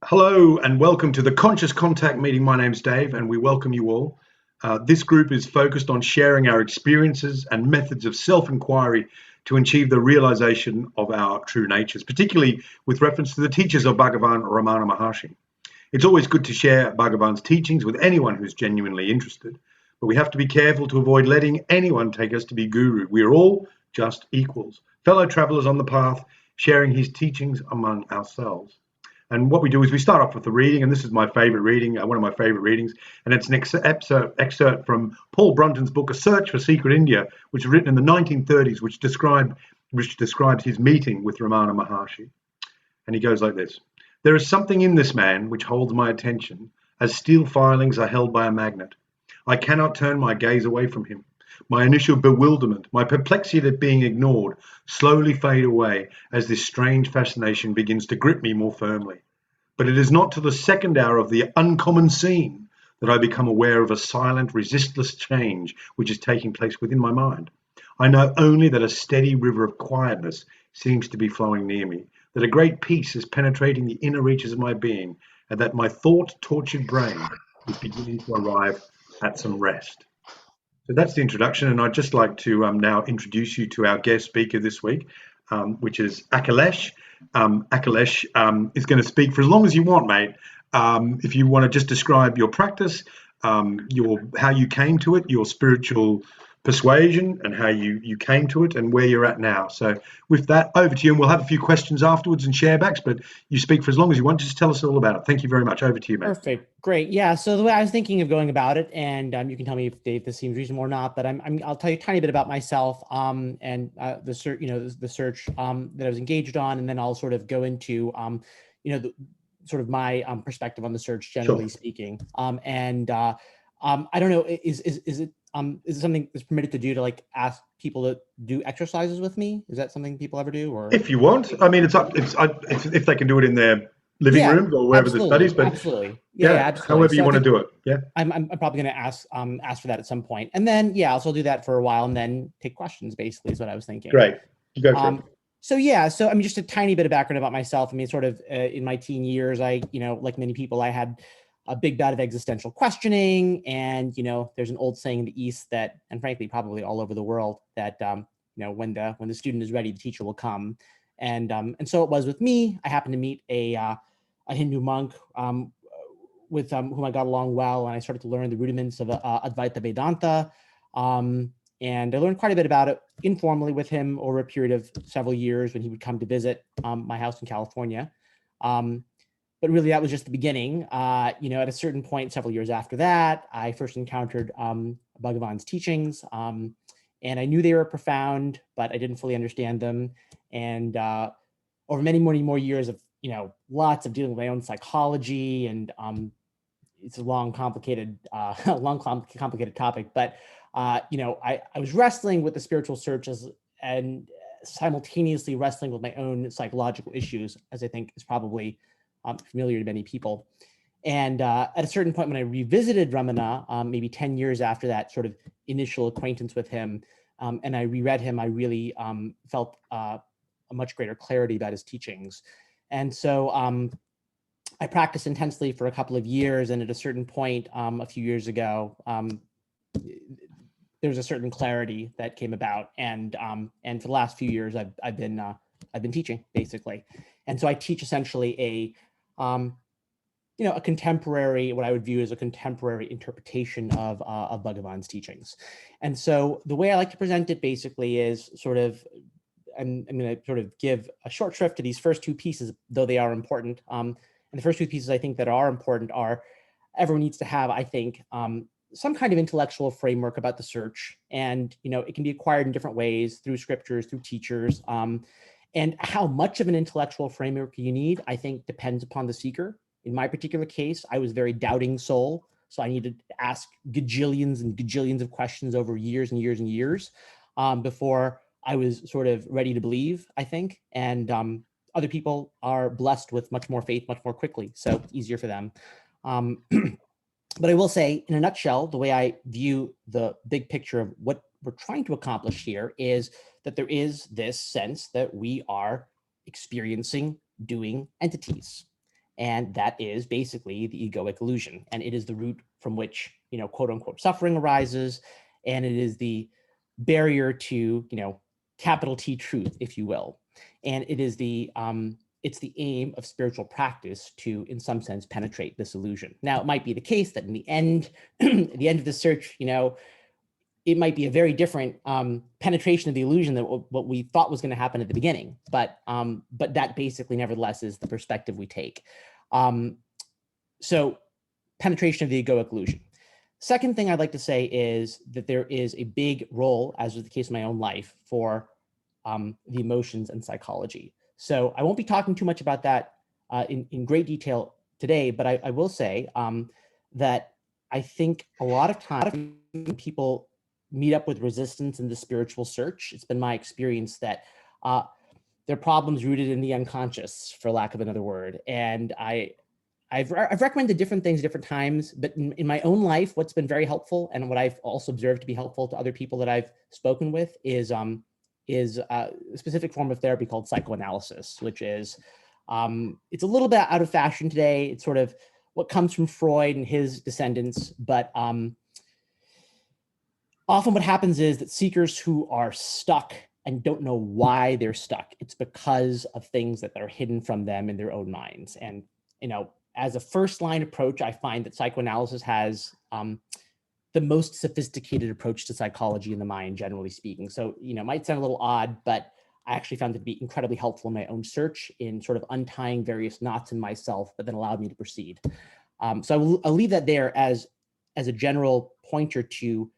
Hello and welcome to the Conscious Contact meeting. My name's Dave and we welcome you all. This group is focused on sharing our experiences and methods of self-inquiry to achieve the realization of our true natures, particularly with reference to the teachers of Bhagavan Ramana Maharshi. It's always good to share Bhagavan's teachings with anyone who's genuinely interested, but we have to be careful to avoid letting anyone take us to be guru. We are all just equals, fellow travelers on the path, sharing his teachings among ourselves. And what we do is we start off with the reading, and this is my favorite reading, one of my favorite readings, and it's an excerpt from Paul Brunton's book, A Search for Secret India, which was written in the 1930s, which describes his meeting with Ramana Maharshi. And he goes like this: "There is something in this man which holds my attention, as steel filings are held by a magnet. I cannot turn my gaze away from him. My initial bewilderment, my perplexity at being ignored, slowly fade away as this strange fascination begins to grip me more firmly. But it is not till the second hour of the uncommon scene that I become aware of a silent, resistless change which is taking place within my mind. I know only that a steady river of quietness seems to be flowing near me, that a great peace is penetrating the inner reaches of my being, and that my thought-tortured brain is beginning to arrive at some rest." So that's the introduction, and I'd just like to now introduce you to our guest speaker this week, which is Akilesh. Akilesh is going to speak for as long as you want, mate. If you want to just describe your practice, how you came to it, your spiritual persuasion, and how you came to it, and where you're at now. So with that, over to you, and we'll have a few questions afterwards and sharebacks, but you speak for as long as you want. Just tell us all about it. Thank you very much. Over to you, mate. Perfect. Great. Yeah. So the way I was thinking of going about it, and you can tell me if Dave, this seems reasonable or not, but I'll tell you a tiny bit about myself, and the search, the search that I was engaged on, and then I'll sort of go into, sort of my perspective on the search, generally speaking. I don't know, is it something that's permitted to do, to like ask people to do exercises with me? Is that something people ever do? Or if you want, I mean, it's up. If they can do it in their living rooms or wherever they studies, but absolutely. however you want to do it. Yeah, I'm probably going to ask for that at some point, and then I'll also do that for a while, and then take questions. Basically, is what I was thinking. Great, you go for it. So I mean, just a tiny bit of background about myself. I mean, sort of in my teen years, I, like many people, I had a big bout of existential questioning, and there's an old saying in the East that, and frankly, probably all over the world, that when the student is ready, the teacher will come, and so it was with me. I happened to meet a Hindu monk with whom I got along well, and I started to learn the rudiments of Advaita Vedanta. And I learned quite a bit about it informally with him over a period of several years when he would come to visit my house in California. But really, that was just the beginning. At a certain point, several years after that, I first encountered Bhagavan's teachings, and I knew they were profound, but I didn't fully understand them. And over many more years of lots of dealing with my own psychology, and it's a long, complicated topic, but I was wrestling with the spiritual searches and simultaneously wrestling with my own psychological issues, as I think is probably familiar to many people. And at a certain point, when I revisited Ramana, maybe 10 years after that sort of initial acquaintance with him, and I reread him, I really felt a much greater clarity about his teachings. And so I practiced intensely for a couple of years, and at a certain point, a few years ago, there was a certain clarity that came about, and for the last few years, I've been teaching, basically. And so I teach essentially a contemporary, what I would view as a contemporary interpretation of Bhagavan's teachings. And so the way I like to present it basically is sort of, I'm going to sort of give a short shrift to these first two pieces, though they are important. And the first two pieces I think that are important are, everyone needs to have, I think, some kind of intellectual framework about the search. And, it can be acquired in different ways, through scriptures, through teachers. And how much of an intellectual framework you need, I think, depends upon the seeker. In my particular case, I was a very doubting soul. So I needed to ask gajillions and gajillions of questions over years and years and years before I was sort of ready to believe, I think. And other people are blessed with much more faith, much more quickly. So it's easier for them. But I will say, in a nutshell, the way I view the big picture of what we're trying to accomplish here is that there is this sense that we are experiencing doing entities. And that is basically the egoic illusion. And it is the root from which, quote unquote, suffering arises. And it is the barrier to, capital T truth, if you will. And it is it's the aim of spiritual practice to, in some sense, penetrate this illusion. Now, it might be the case that in the end, at the end of the search, it might be a very different penetration of the illusion than what we thought was going to happen at the beginning. But that basically, nevertheless, is the perspective we take. So penetration of the egoic illusion. Second thing I'd like to say is that there is a big role, as was the case in my own life, for the emotions and psychology. So I won't be talking too much about that in great detail today, but I will say that I think a lot of times people meet up with resistance in the spiritual search. It's been my experience that there are problems rooted in the unconscious, for lack of another word. And I've recommended different things at different times, but in my own life, what's been very helpful and what I've also observed to be helpful to other people that I've spoken with is a specific form of therapy called psychoanalysis, which is, it's a little bit out of fashion today. It's sort of what comes from Freud and his descendants, but often what happens is that seekers who are stuck and don't know why they're stuck, it's because of things that are hidden from them in their own minds. And, as a first line approach, I find that psychoanalysis has the most sophisticated approach to psychology in the mind, generally speaking. So, it might sound a little odd, but I actually found it to be incredibly helpful in my own search in sort of untying various knots in myself, but then allowed me to proceed. So I'll leave that there as a general pointer to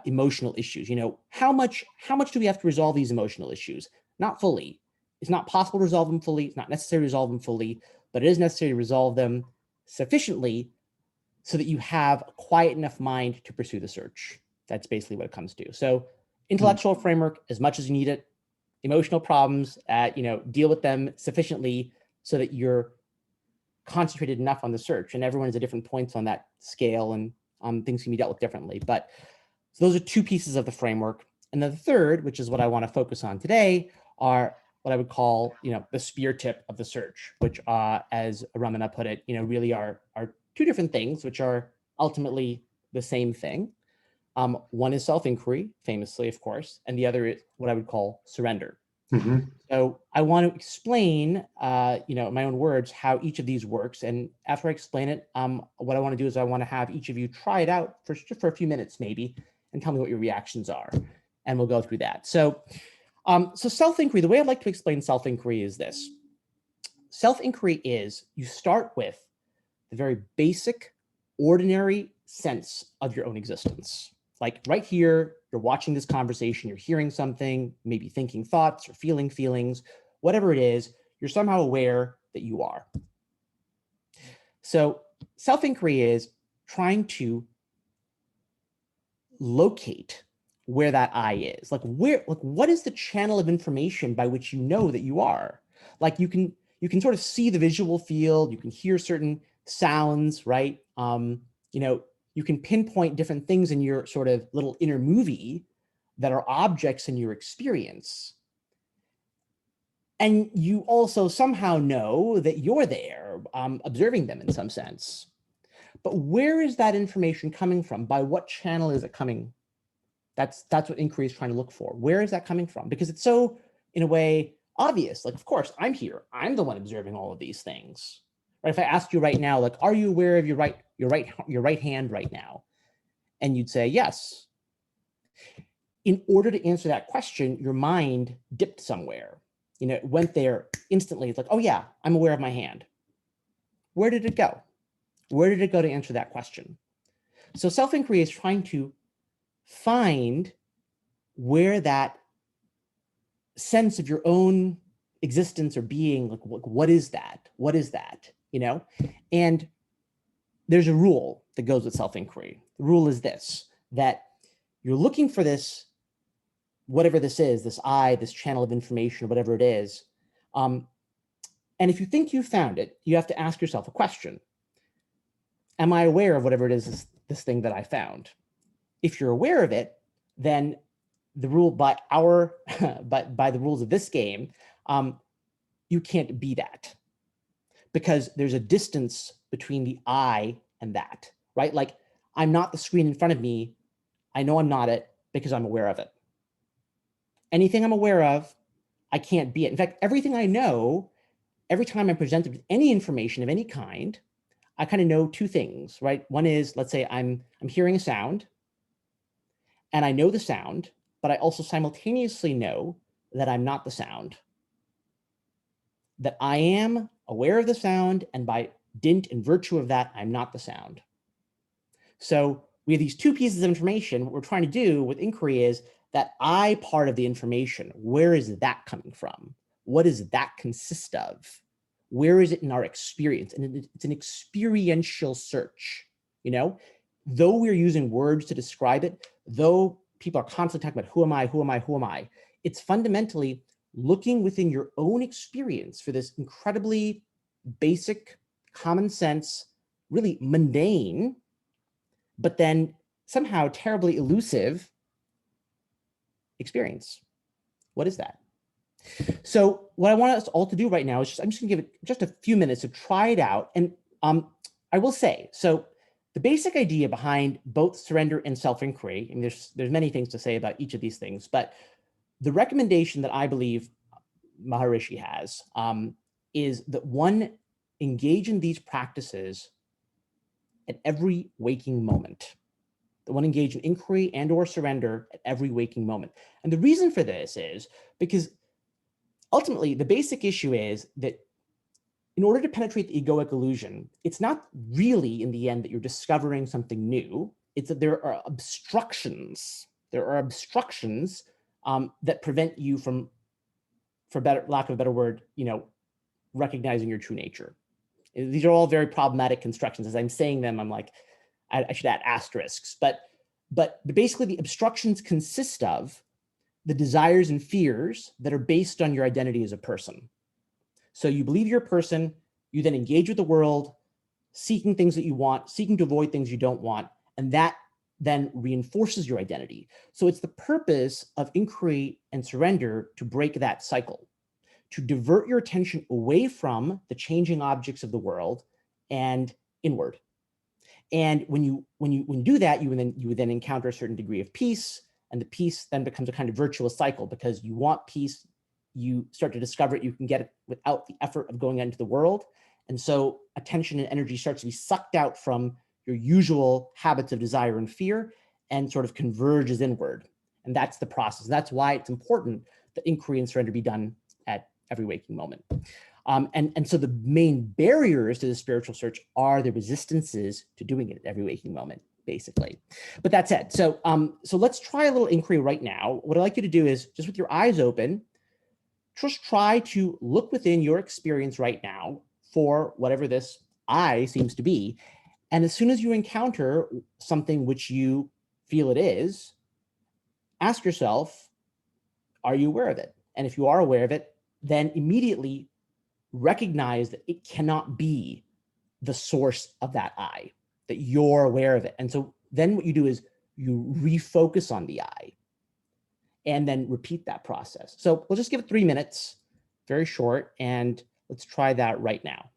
emotional issues. How much do we have to resolve these emotional issues? Not fully. It's not possible to resolve them fully. It's not necessary to resolve them fully, but it is necessary to resolve them sufficiently so that you have a quiet enough mind to pursue the search. That's basically what it comes to. So intellectual framework, as much as you need it, emotional problems, deal with them sufficiently so that you're concentrated enough on the search. And everyone is at different points on that scale, and things can be dealt with differently. But so those are two pieces of the framework. And then the third, which is what I want to focus on today, are what I would call, the spear tip of the search, which, as Ramana put it, really are two different things, which are ultimately the same thing. One is self-inquiry, famously, of course, and the other is what I would call surrender. Mm-hmm. So I want to explain, in my own words, how each of these works. And after I explain it, what I want to do is I want to have each of you try it out for a few minutes, maybe, and tell me what your reactions are. And we'll go through that. So self-inquiry, the way I'd like to explain self-inquiry is this. Self-inquiry is you start with the very basic, ordinary sense of your own existence. Like right here, you're watching this conversation, you're hearing something, maybe thinking thoughts or feeling feelings, whatever it is, you're somehow aware that you are. So self-inquiry is trying to locate where that I is. What is the channel of information by which you know that you are? Like you can sort of see the visual field, you can hear certain sounds, right? You can pinpoint different things in your sort of little inner movie that are objects in your experience. And you also somehow know that you're there, observing them in some sense. But where is that information coming from? By what channel is it coming? That's what inquiry is trying to look for. Where is that coming from? Because it's so, in a way, obvious. Like, of course, I'm here. I'm the one observing all of these things. Right? If I asked you right now, like, are you aware of your right hand right now? And you'd say yes. In order to answer that question, your mind dipped somewhere. It went there instantly. It's like, oh yeah, I'm aware of my hand. Where did it go? Where did it go to answer that question? So self-inquiry is trying to find where that sense of your own existence or being, like what is that? What is that? And there's a rule that goes with self-inquiry. The rule is this, that you're looking for this, whatever this is, this I, this channel of information, or whatever it is. And if you think you found it, you have to ask yourself a question. Am I aware of whatever it is, this thing that I found? If you're aware of it, then the rule by the rules of this game, you can't be that. because there's a distance between the I and that, right? Like, I'm not the screen in front of me. I know I'm not it because I'm aware of it. Anything I'm aware of, I can't be it. In fact, everything I know, every time I'm presented with any information of any kind, I kind of know two things, right? One is, let's say I'm hearing a sound and I know the sound, but I also simultaneously know that I'm not the sound, that I am aware of the sound, and by dint and virtue of that, I'm not the sound. So we have these two pieces of information. What we're trying to do with inquiry is that I part of the information. Where is that coming from? What does that consist of? Where is it in our experience? And it's an experiential search, you know? Though we're using words to describe it, though people are constantly talking about who am I, who am I, who am I, it's fundamentally looking within your own experience for this incredibly basic, common sense, really mundane, but then somehow terribly elusive experience. What is that? So what I want us all to do right now is I'm just gonna give it just a few minutes to try it out. And I will say, so the basic idea behind both surrender and self-inquiry, and there's many things to say about each of these things, but the recommendation that I believe Maharishi has is that one engage in these practices at every waking moment. That one engage in inquiry and or surrender at every waking moment. And the reason for this is because ultimately the basic issue is that in order to penetrate the egoic illusion, it's not really in the end that you're discovering something new. It's that there are obstructions. There are obstructions that prevent you from, for lack of a better word, recognizing your true nature. These are all very problematic constructions. As I'm saying them, I'm like, I should add asterisks, but basically the obstructions consist of the desires and fears that are based on your identity as a person. So you believe you're a person, you then engage with the world, seeking things that you want, seeking to avoid things you don't want, and that then reinforces your identity. So it's the purpose of inquiry and surrender to break that cycle, to divert your attention away from the changing objects of the world and inward. And when you do that, you would then encounter a certain degree of peace, and the peace then becomes a kind of virtuous cycle because you want peace, you start to discover it, you can get it without the effort of going out into the world. And so attention and energy starts to be sucked out from your usual habits of desire and fear and sort of converges inward. And that's the process. That's why it's important that inquiry and surrender be done at every waking moment. And so the main barriers to the spiritual search are the resistances to doing it at every waking moment, basically. But that said, so let's try a little inquiry right now. What I'd like you to do is, just with your eyes open, just try to look within your experience right now for whatever this I seems to be. And as soon as you encounter something which you feel it is, ask yourself, are you aware of it? And if you are aware of it, then immediately recognize that it cannot be the source of that I, that you're aware of it. And so then what you do is you refocus on the I and then repeat that process. So we'll just give it 3 minutes, very short, and let's try that right now.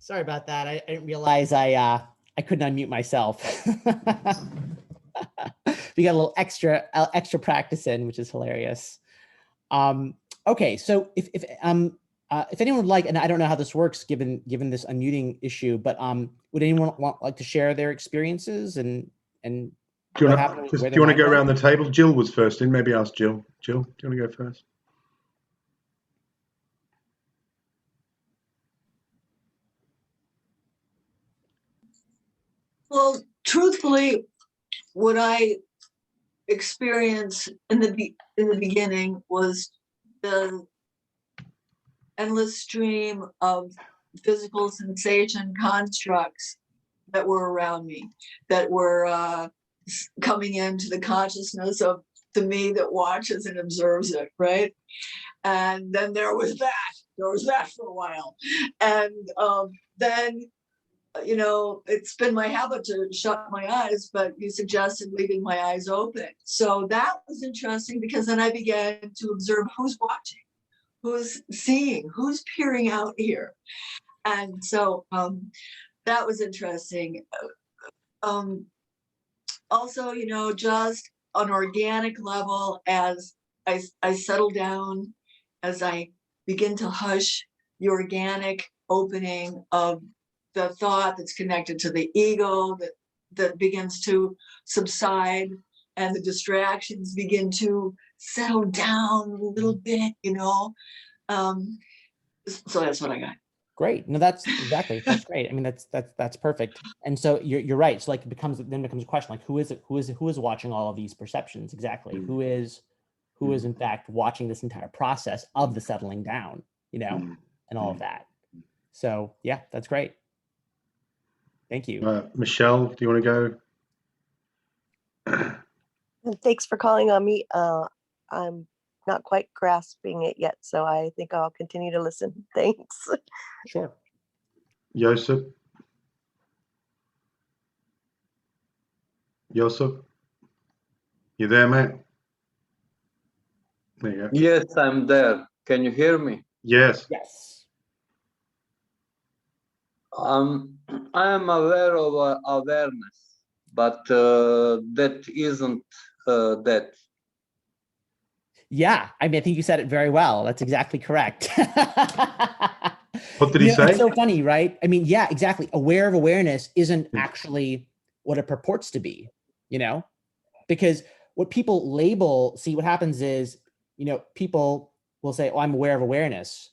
Sorry about that. I didn't realize I couldn't unmute myself. We got a little extra practice in, which is hilarious. Okay, so if anyone would like, and I don't know how this works given this unmuting issue, but would anyone like to share their experiences and what happened? Do you want to go around the table? Jill was first in. Maybe ask Jill. Jill, do you want to go first? Well, truthfully, what I experienced in the beginning was the endless stream of physical sensation constructs that were around me, that were coming into the consciousness of the me that watches and observes it, right? And then there was that for a while. And then, you know, it's been my habit to shut my eyes, but you suggested leaving my eyes open. So that was interesting because then I began to observe who's watching, who's seeing, who's peering out here. And so that was interesting. Also, you know, just on organic level, as I settle down, as I begin to hush the organic opening of the thought that's connected to the ego that begins to subside, and the distractions begin to settle down a little bit, you know. So that's what I got. Great. No, that's great. I mean, that's perfect. And so you're right. So like it becomes a question, like who is watching all of these perceptions? Exactly. Who is in fact watching this entire process of the settling down, you know, and all of that. So yeah, that's great. Thank you. Michelle, do you want to go? Thanks for calling on me. I'm not quite grasping it yet, so I think I'll continue to listen. Thanks. Sure. Joseph? Joseph? You there, mate? There you go. Yes, I'm there. Can you hear me? Yes. Yes. I am aware of awareness, but that isn't that. Yeah, I mean, I think you said it very well. That's exactly correct. What did he say? It's so funny, right? I mean, yeah, exactly. Aware of awareness isn't actually what it purports to be, you know, because what people label, see, what happens is, you know, people will say, oh, I'm aware of awareness.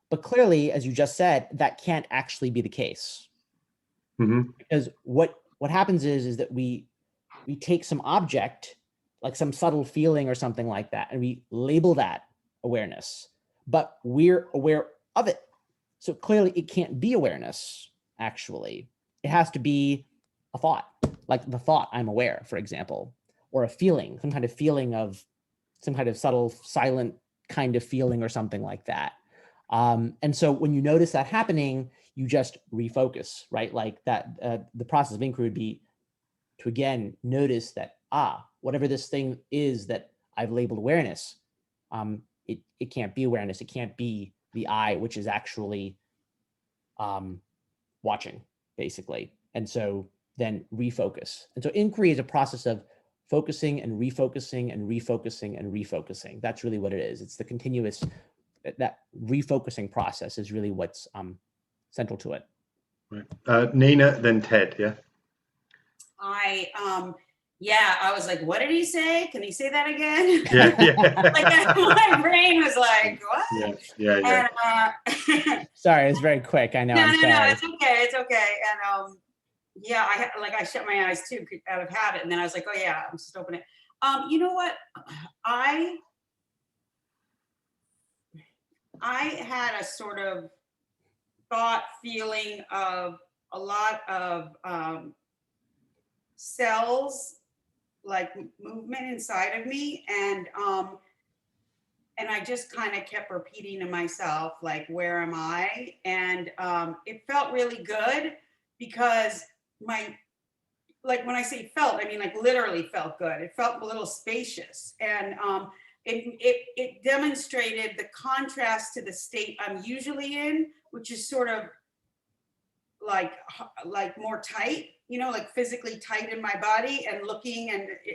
But clearly, as you just said, that can't actually be the case. Mm-hmm. Because what happens is that we take some object, like some subtle feeling or something like that, and we label that awareness, but we're aware of it. So clearly it can't be awareness, actually. It has to be a thought, like the thought I'm aware, for example, or a feeling, some kind of feeling of some kind of subtle, silent kind of feeling or something like that. And so when you notice that happening, you just refocus, right? Like that, the process of inquiry would be to again notice that, whatever this thing is that I've labeled awareness, it can't be awareness. It can't be the I, which is actually watching, basically. And so then refocus. And so inquiry is a process of focusing and refocusing and refocusing and refocusing. That's really what it is. It's the continuous, that refocusing process is really what's central to it. Right. Nina, then Ted, yeah? Yeah, I was like, what did he say? Can he say that again? Yeah. Like my brain was like, what? Yeah. And, sorry, it's very quick. I know. No, I'm sorry. no, it's okay. And yeah, I shut my eyes too out of habit, and then I was like, oh yeah, I'm just opening it. You know what? I had a sort of thought feeling of a lot of cells, like movement inside of me, and I just kind of kept repeating to myself, like, where am I? And it felt really good because like when I say felt, I mean like literally felt good. It felt a little spacious, and it demonstrated the contrast to the state I'm usually in, which is sort of like more tight, like physically tight in my body and looking,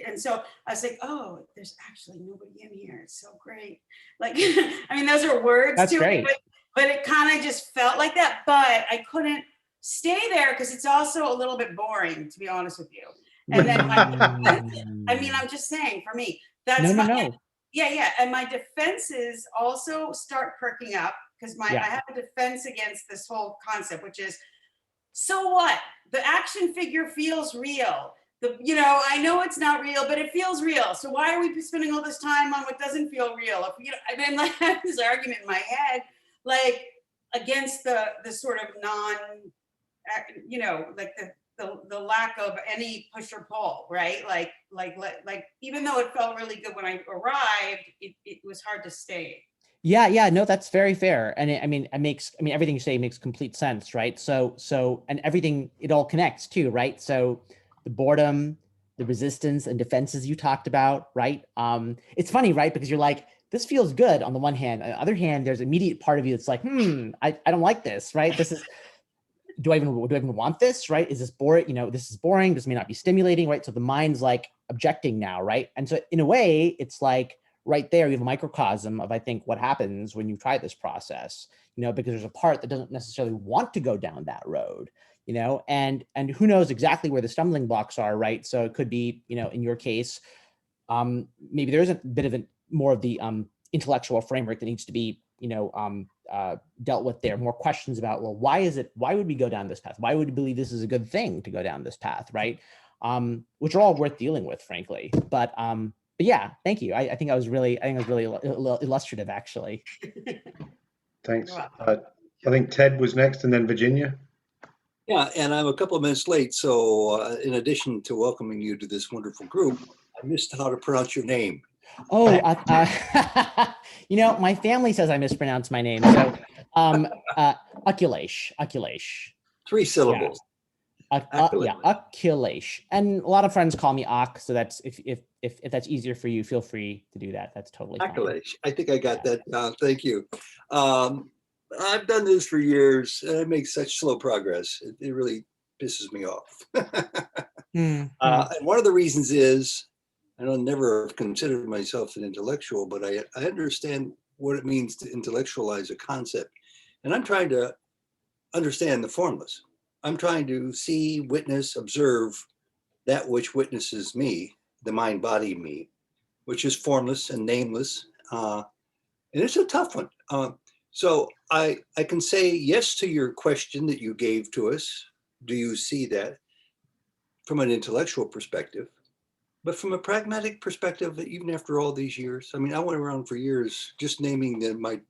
and so I was like, oh, there's actually nobody in here. It's so great. Like, I mean, those are words That's to great. it, but it kind of just felt like that. But I couldn't stay there because it's also a little bit boring, to be honest with you. And then I mean, I'm just saying, for me, that's no. yeah. And my defenses also start perking up because I have a defense against this whole concept, which is, so what? The action figure feels real. I know it's not real, but it feels real. So why are we spending all this time on what doesn't feel real? I mean, like, I have this argument in my head, like, against the sort of like the lack of any push or pull, right? Like even though it felt really good when I arrived, it was hard to stay. Yeah, no, that's very fair. And everything you say makes complete sense, right? So, and everything, it all connects too, right? So the boredom, the resistance and defenses you talked about, right? It's funny, right? Because you're like, this feels good on the one hand. On the other hand, there's an immediate part of you that's like, I don't like this, right? This is, do I even want this, right? Is this boring? This is boring. This may not be stimulating, right? So the mind's like objecting now, right? And so in a way, it's like, right there, you have a microcosm of, I think, what happens when you try this process, because there's a part that doesn't necessarily want to go down that road, and who knows exactly where the stumbling blocks are, right? So it could be, in your case, maybe there is a bit of more of the intellectual framework that needs to be, dealt with there, more questions about, well, why would we go down this path? Why would we believe this is a good thing to go down this path, right? Which are all worth dealing with, frankly. But yeah, thank you. I think it was really illustrative, actually. Thanks. I think Ted was next, and then Virginia. Yeah, and I'm a couple of minutes late, so in addition to welcoming you to this wonderful group, I missed how to pronounce your name. Oh, my family says I mispronounce my name. So, Akilesh. 3 syllables. Yeah, Akilesh. And a lot of friends call me Ak, so that's if that's easier for you, feel free to do that. That's totally fine. Akilesh. I think I got that down. Thank you. I've done this for years, and I make such slow progress. It really pisses me off. And one of the reasons is, I don't never have considered myself an intellectual, but I understand what it means to intellectualize a concept. And I'm trying to understand the formless. I'm trying to see, witness, observe that which witnesses me, the mind body me, which is formless and nameless. And it's a tough one. So I can say yes to your question that you gave to us. Do you see that from an intellectual perspective? But from a pragmatic perspective, even after all these years, I mean, I went around for years just naming my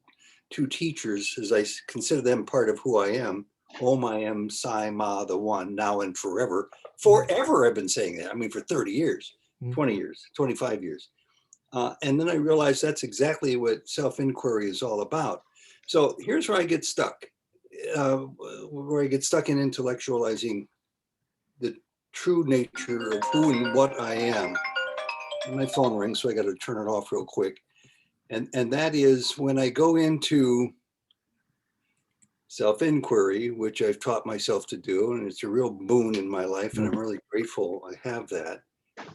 2 teachers, as I consider them part of who I am. Om, I am, Sai, Ma, the one, now and forever. Forever I've been saying that. I mean, for 30 years, 20 years, 25 years. And then I realized that's exactly what self-inquiry is all about. So here's where I get stuck. Where I get stuck in intellectualizing the true nature of who and what I am. And my phone rings, so I got to turn it off real quick. And that is when I go into self-inquiry, which I've taught myself to do, and it's a real boon in my life, and I'm really grateful I have that.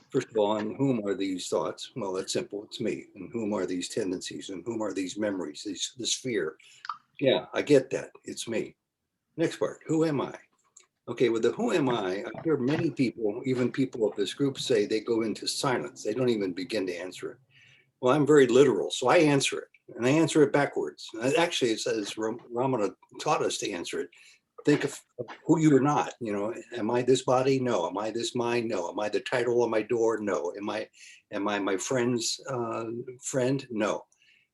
First of all, and whom are these thoughts? Well, that's simple, it's me. And whom are these tendencies? And whom are these memories, this fear? Yeah, I get that, it's me. Next part, who am I? Okay, with the who am I hear many people, even people of this group, say they go into silence. They don't even begin to answer it. Well, I'm very literal, so I answer it, and I answer it backwards. Actually, it says Ramana taught us to answer it. Think of who you are not. Am I this body? No. Am I this mind? No. Am I the title on my door? No. Am I my friend's friend? No.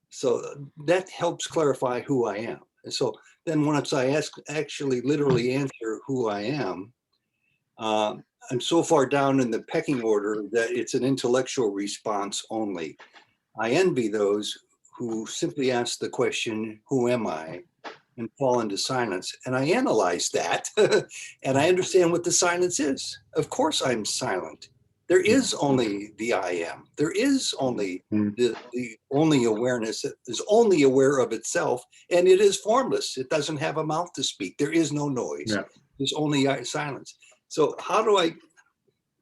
So that helps clarify who I am. And so then once I actually literally answer who I am, I'm so far down in the pecking order that it's an intellectual response only. I envy those who simply ask the question, who am I? And fall into silence. And I analyze that and I understand what the silence is. Of course I'm silent. There is only the I am. There is only the only awareness that is only aware of itself, and it is formless. It doesn't have a mouth to speak. There is no noise. There's only silence. So how do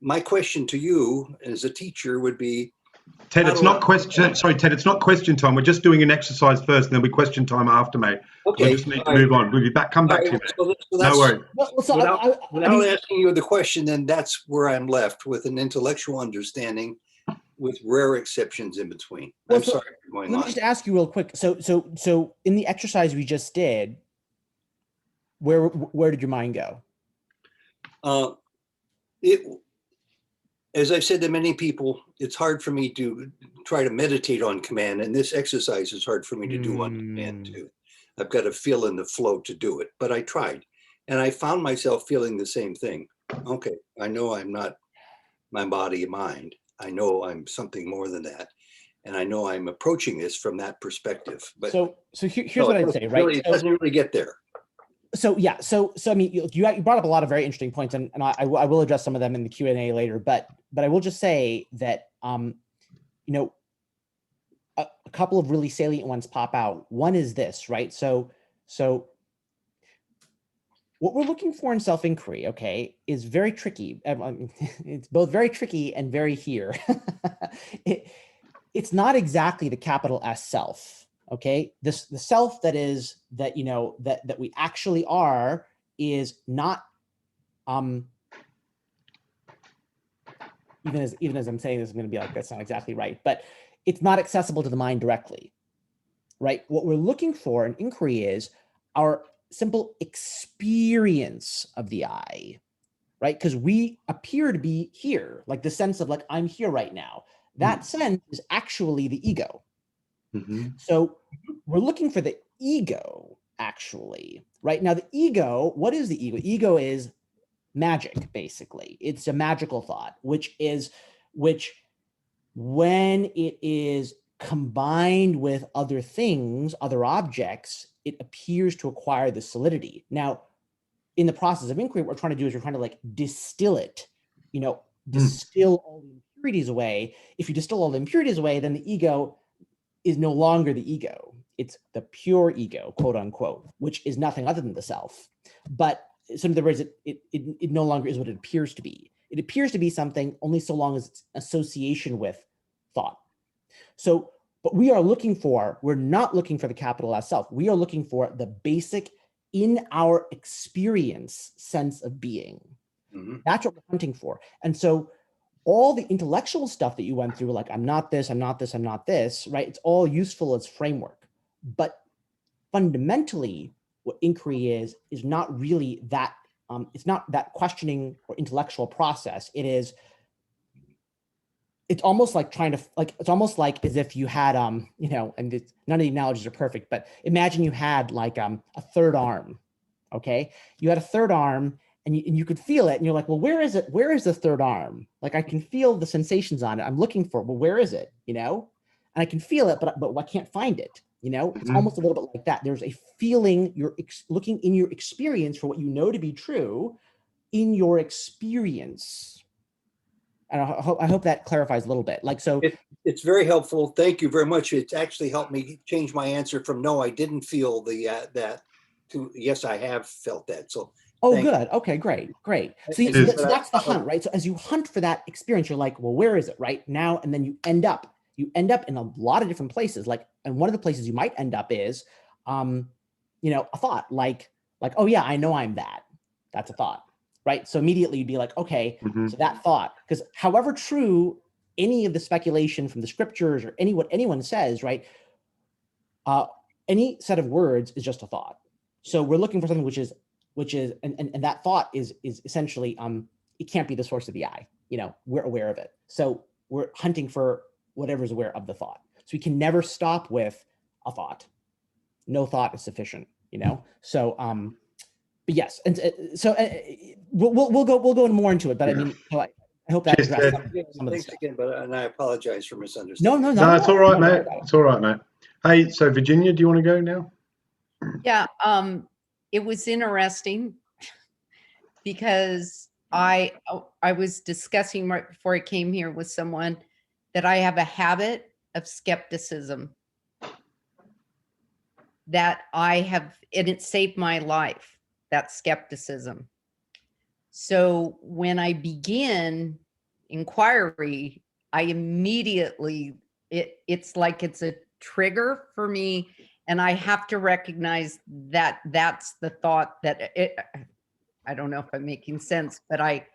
my question to you as a teacher would be, Ted, it's not question. Sorry, Ted, it's not question time. We're just doing an exercise first, and then we question time after, mate. okay, We just need to move on. We'll be back. Come back to you, mate. so No that's, worries. Well, so without asking you the question, then that's where I'm left with an intellectual understanding with rare exceptions in between. Well, I'm so sorry for going let me on. just ask you real quick. So in the exercise we just did, where did your mind go? As I've said to many people, it's hard for me to try to meditate on command, and this exercise is hard for me to do on command too. I've got to feel in the flow to do it, but I tried, and I found myself feeling the same thing. Okay, I know I'm not my body and mind. I know I'm something more than that, and I know I'm approaching this from that perspective. But so here's what I'd say, right? Really, it doesn't really get there. So yeah, so I mean, you brought up a lot of very interesting points, and I will address some of them in the Q&A later. But I will just say that you know, a couple of really salient ones pop out. One is this, right? So what we're looking for in self-inquiry, okay, is very tricky. It's both very tricky and very here. It's not exactly the capital S self. Okay, the self that we actually are is not even as I'm saying this, I'm going to be like, that's not exactly right, but it's not accessible to the mind directly, right? What we're looking for in inquiry is our simple experience of the I, right? Because we appear to be here, like the sense of like, I'm here right now. That sense is actually the ego. So we're looking for the ego, actually, right? Now, the ego, what is the ego? Ego is magic, basically. It's a magical thought, which when it is combined with other things, other objects, it appears to acquire the solidity. Now, in the process of inquiry, what we're trying to do is we're trying to like distill it, distill all the impurities away. If you distill all the impurities away, then the ego is no longer the ego. It's the pure ego, quote unquote, which is nothing other than the self. But so in other words, it no longer is what it appears to be. It appears to be something only so long as it's association with thought. So, but we're not looking for the capital S self. We are looking for the basic in our experience sense of being. That's what we're hunting for. And so all the intellectual stuff that you went through, like I'm not this, I'm not this, I'm not this, right? It's all useful as framework. But fundamentally, what inquiry is not really that, it's not that questioning or intellectual process. It's almost like it's almost like as if you had, and none of the analogies are perfect, but imagine you had like a third arm, okay? You had a third arm and you could feel it and you're like, well, where is it? Where is the third arm? Like I can feel the sensations on it. I'm looking for it. Well, where is it? And I can feel it, but I can't find it. It's almost a little bit like that. There's a feeling, you're looking in your experience for what you know to be true in your experience. And I hope that clarifies a little bit. Like, so it's very helpful. Thank you very much. It's actually helped me change my answer from no, I didn't feel that to yes, I have felt that. So oh, good. Okay, great. So that's the hunt, right? So as you hunt for that experience, you're like, well, where is it right now? And then you end up in a lot of different places. Like, and one of the places you might end up is, a thought like, oh yeah, I know I'm that. That's a thought, right? So immediately you'd be like, okay, so that thought, because however true any of the speculation from the scriptures or what anyone says, right? Any set of words is just a thought. So we're looking for something which is, and that thought is essentially, it can't be the source of the I, we're aware of it. So we're hunting for whatever's aware of the thought. So we can never stop with a thought. No thought is sufficient, So, but yes, and so we'll go more into it. But I mean, so I hope that addressed some of the thanks stuff. again, and I apologize for misunderstanding. No, it's all right, mate. It's all right, mate. Hey, so Virginia, do you want to go now? Yeah, it was interesting because I was discussing right before I came here with someone that I have a habit of skepticism that and it saved my life, that skepticism. So when I begin inquiry, I immediately, it's like it's a trigger for me. And I have to recognize that that's the thought that I don't know if I'm making sense, but I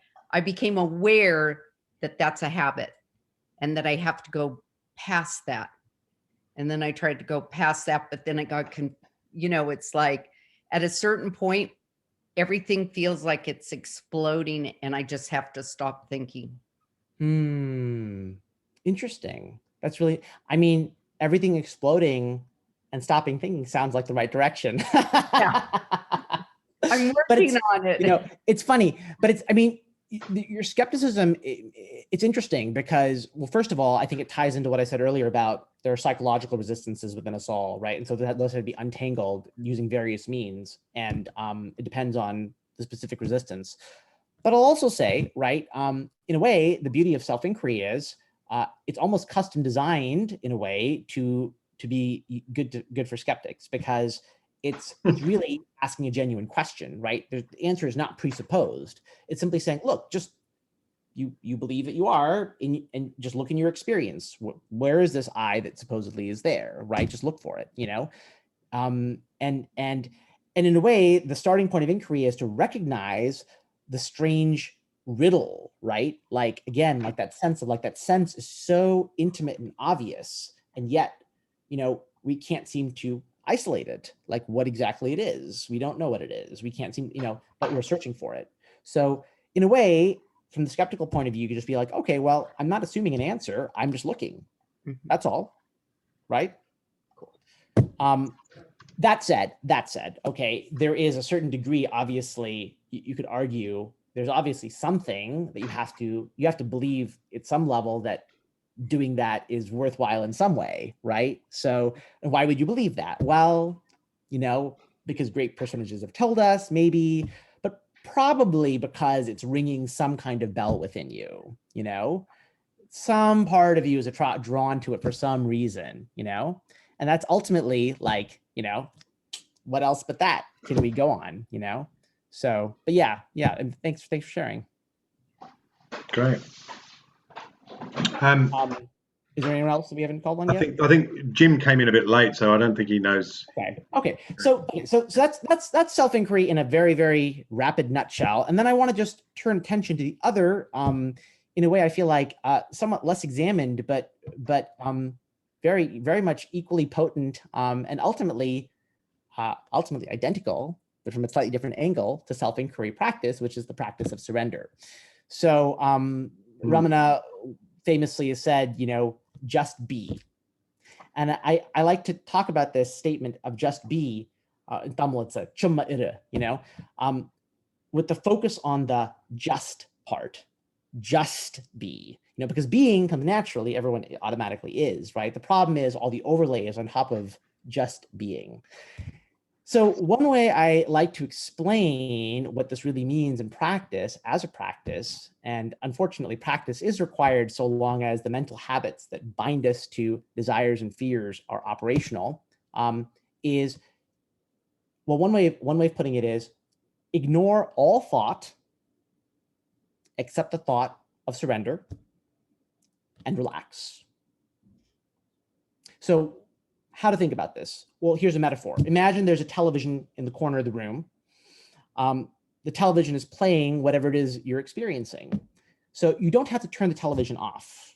became aware that that's a habit and that I have to go past that. And then I tried to go past that, but then it got, it's like at a certain point, everything feels like it's exploding and I just have to stop thinking. Interesting. That's really, I mean, everything exploding and stopping thinking sounds like the right direction. I'm But working on it. It's funny, but it's, I mean, your skepticism, it's interesting because, well, first of all, I think it ties into what I said earlier about there are psychological resistances within us all, right? And so those have to be untangled using various means, and it depends on the specific resistance. But I'll also say, right, in a way, the beauty of self-inquiry is it's almost custom designed in a way to be good for skeptics, because it's really asking a genuine question, right? The answer is not presupposed. It's simply saying, look, just you believe that you are, and just look in your experience. Where is this I that supposedly is there, right? Just look for it, and in a way, the starting point of inquiry is to recognize the strange riddle, right? Like, again, like that sense is so intimate and obvious, and yet, we can't seem to isolate it, like what exactly it is. We don't know what it is. We can't seem, but we're searching for it. So in a way, from the skeptical point of view, you could just be like, okay, well, I'm not assuming an answer. I'm just looking. That's all, right? That said, okay, there is a certain degree, obviously, you could argue there's obviously something that you have to believe at some level that doing that is worthwhile in some way, right? So why would you believe that? Well, because great personages have told us, maybe, but probably because it's ringing some kind of bell within you, some part of you is drawn to it for some reason, and that's ultimately like, what else but that can we go on, So, but yeah, and thanks for sharing. Great. Is there anyone else that we haven't called on yet? I think Jim came in a bit late, so I don't think he knows. Okay. So that's self-inquiry in a very, very rapid nutshell. And then I want to just turn attention to the other, in a way I feel like somewhat less examined, but very, very much equally potent, and ultimately identical, but from a slightly different angle to self-inquiry practice, which is the practice of surrender. So Ramana famously has said, just be. And I like to talk about this statement of just be, in Tamil it's a chumma ira, with the focus on the just part, just be, because being comes naturally, everyone automatically is, right? The problem is all the overlays on top of just being. So one way I like to explain what this really means in practice, as a practice, and unfortunately practice is required so long as the mental habits that bind us to desires and fears are operational, is, well, one way of putting it is ignore all thought except the thought of surrender and relax. So how to think about this? Well, here's a metaphor. Imagine there's a television in the corner of the room. The television is playing whatever it is you're experiencing. So you don't have to turn the television off.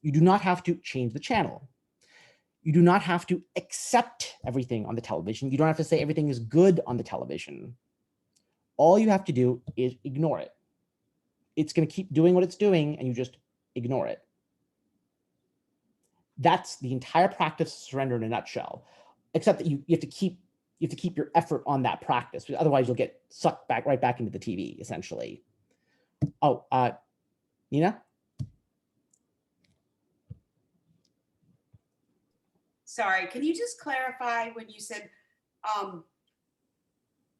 You do not have to change the channel. You do not have to accept everything on the television. You don't have to say everything is good on the television. All you have to do is ignore it. It's going to keep doing what it's doing, and you just ignore it. That's the entire practice of surrender in a nutshell, except that you have to keep your effort on that practice, because otherwise you'll get sucked right back into the TV, essentially. Oh, Nina? Sorry, can you just clarify when you said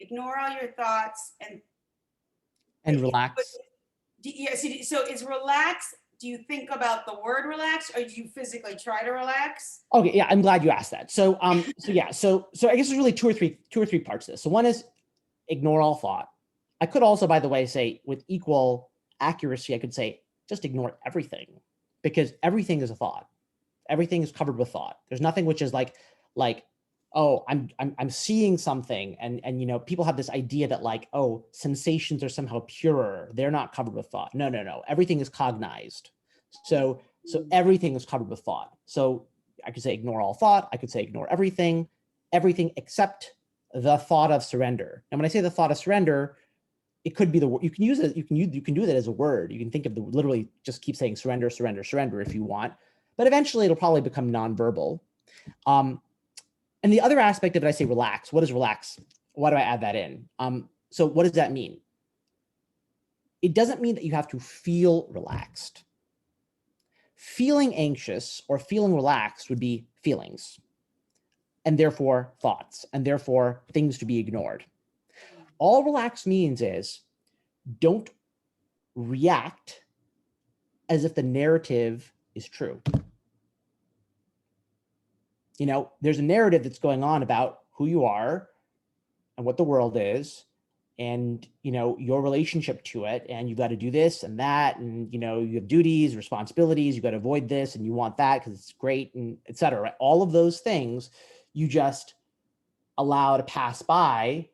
ignore all your thoughts and relax? So is relax, do you think about the word relax, or do you physically try to relax? Okay, yeah, I'm glad you asked that. So so I guess there's really two or three parts to this. So one is ignore all thought. I could also, by the way, say with equal accuracy, I could say just ignore everything, because everything is a thought. Everything is covered with thought. There's nothing which is like, oh, I'm seeing something, and you know, people have this idea that like, oh, sensations are somehow purer. They're not covered with thought. No, no, no. Everything is cognized. So everything is covered with thought. So I could say ignore all thought. I could say ignore everything except the thought of surrender. And when I say the thought of surrender, it could be the word. You can use it. You can do that as a word. You can think of the literally just keep saying surrender, surrender, surrender if you want. But eventually it'll probably become nonverbal. And the other aspect of it, I say relax. What is relax? Why do I add that in? So what does that mean? It doesn't mean that you have to feel relaxed. Feeling anxious or feeling relaxed would be feelings, and therefore thoughts, and therefore things to be ignored. All relax means is don't react as if the narrative is true. You know, there's a narrative that's going on about who you are and what the world is, and, you know, your relationship to it, and you've got to do this and that, and, you know, you have duties, responsibilities, you've got to avoid this, and you want that because it's great, and et cetera. Right? All of those things you just allow to pass by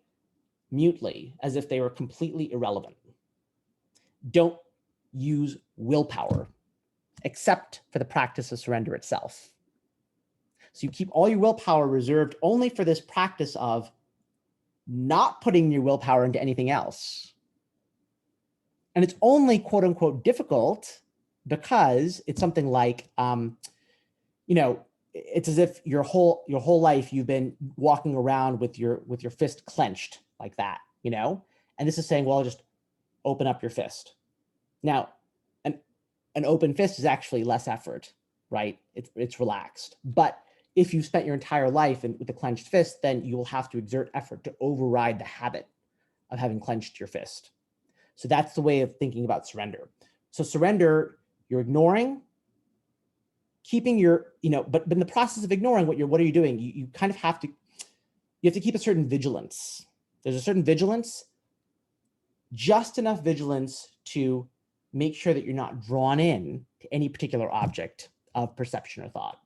mutely as if they were completely irrelevant. Don't use willpower except for the practice of surrender itself. So you keep all your willpower reserved only for this practice of not putting your willpower into anything else. And it's only quote unquote difficult because it's something like, you know, it's as if your whole life you've been walking around with your fist clenched like that, you know? And this is saying, well, just open up your fist. Now, an open fist is actually less effort, right? It's relaxed. But if you've spent your entire life with a clenched fist, then you will have to exert effort to override the habit of having clenched your fist. So that's the way of thinking about surrender. So surrender, you're ignoring, keeping your, you know, but in the process of ignoring, what are you doing? You kind of have to, you have to keep a certain vigilance. There's a certain vigilance, just enough vigilance to make sure that you're not drawn in to any particular object of perception or thought.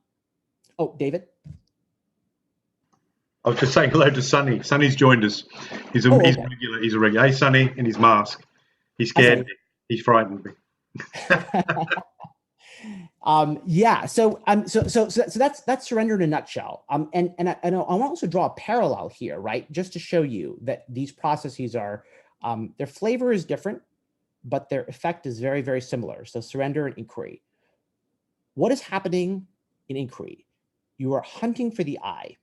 Oh, David? I was just saying hello to Sonny. Sonny's joined us. He's a regular. He's a regular. Hey, Sonny, in his mask. He's scared. He's frightened. Yeah. So that's surrender in a nutshell. And I want to also draw a parallel here, right? Just to show you that these processes are, their flavor is different, but their effect is very, very similar. So surrender and inquiry. What is happening in inquiry? You are hunting for the I.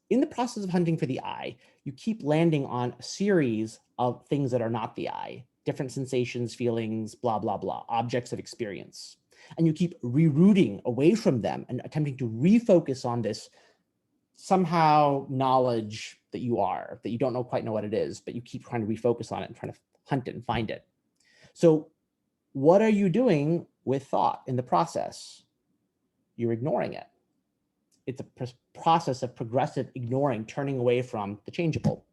In the process of hunting for the I, you keep landing on a series of things that are not the I, different sensations, feelings, blah, blah, blah, objects of experience. And you keep rerouting away from them and attempting to refocus on this somehow knowledge that you are, that you don't quite know what it is, but you keep trying to refocus on it and trying to hunt it and find it. So what are you doing with thought in the process? You're ignoring it. It's a process of progressive ignoring, turning away from the changeable.